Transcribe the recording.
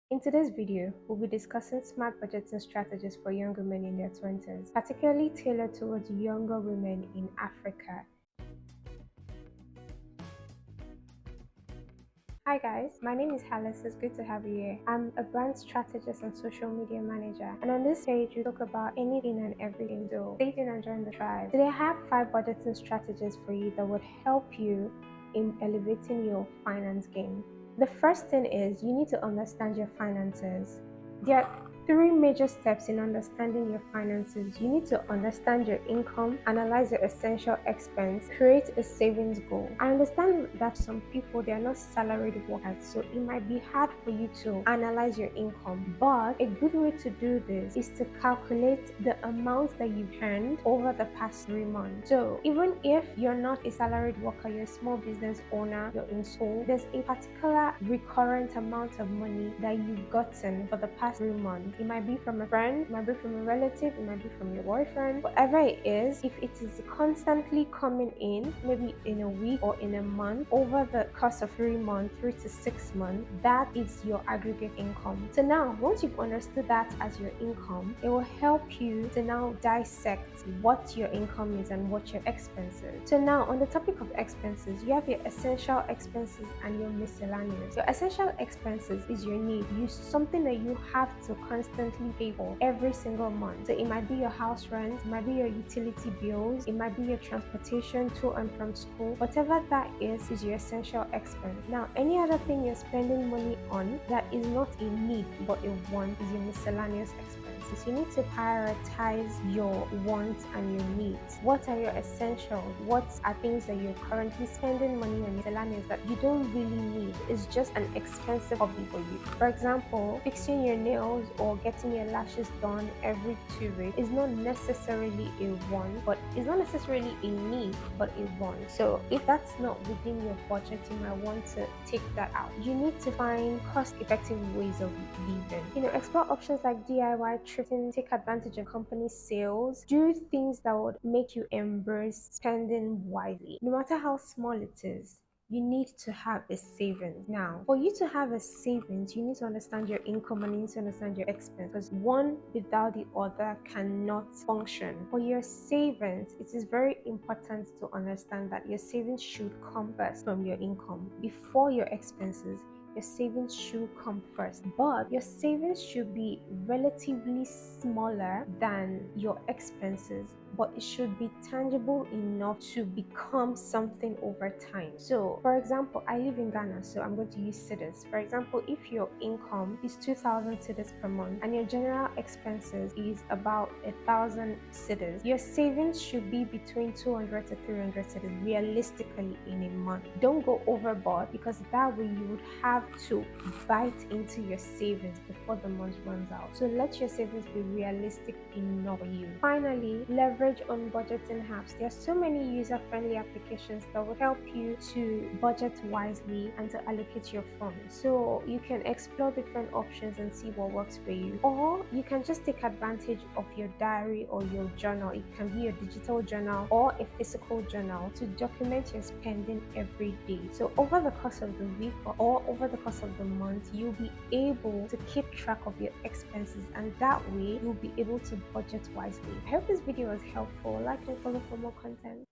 In today's video, we'll be discussing smart budgeting strategies for young women in their 20s, particularly tailored towards younger women in Africa. Hi guys, my name is Alice. It's good to have you here. I'm a brand strategist and social media manager, and on this page we talk about anything and everything. So stay tuned and join the tribe. Today I have 5 budgeting strategies for you that would help you in elevating your finance game. The first thing is you need to understand your finances. There are 3 major steps in understanding your finances. You need to understand your income, analyze your essential expense, create a savings goal. I understand that some people, they are not salaried workers, so it might be hard for you to analyze your income, but a good way to do this is to calculate the amount that you've earned over the past 3 months. So even if you're not a salaried worker, you're a small business owner, you're in school, there's a particular recurrent amount of money that you've gotten for the past 3 months. It might be from a friend, it might be from a relative, it might be from your boyfriend. Whatever it is, if it is constantly coming in, maybe in a week or in a month, over the course of 3 months, 3 to 6 months, that is your aggregate income. So now, once you've understood that as your income, it will help you to now dissect what your income is and what your expenses. So now, on the topic of expenses, you have your essential expenses and your miscellaneous. Your essential expenses is your need, something that you have to constantly pay for every single month. So it might be your house rent, it might be your utility bills, it might be your transportation to and from school. Whatever that is your essential expense. Now, any other thing you're spending money on that is not a need but a want is your miscellaneous expenses. You need to prioritize your wants and your needs. What are your essentials? What are things that you're currently spending money on miscellaneous that you don't really need? It's just an expensive hobby for you. For example, fixing your nails or getting your lashes done every 2 weeks is not necessarily a want, but it's not necessarily a need, but a want. So if that's not within your budget, you might want to take that out. You need to find cost-effective ways of living. Explore options like DIY, thrifting, take advantage of company sales, do things that would make you embrace spending wisely. No matter how small it is, you need to have a savings. Now, for you to have a savings, you need to understand your income and you need to understand your expense, because one without the other cannot function. For your savings, it is very important to understand that your savings should come first from your income before your expenses. Your savings should come first, but your savings should be relatively smaller than your expenses, but it should be tangible enough to become something over time. So for example, I live in Ghana, so I'm going to use cedis. For example, if your income is 2,000 cedis per month and your general expenses is about 1,000 cedis, your savings should be between 200 to 300 cedis realistically in a month. Don't go overboard, because that way you would have to bite into your savings before the month runs out. So let your savings be realistic enough for you. Finally, leverage on budgeting apps. There are so many user-friendly applications that will help you to budget wisely and to allocate your funds. So you can explore different options and see what works for you. Or you can just take advantage of your diary or your journal. It can be a digital journal or a physical journal to document your spending every day. So over the course of the week or over the course of the month, you'll be able to keep track of your expenses, and that way you'll be able to budget wisely. I hope this video was helpful. Like and follow for more content.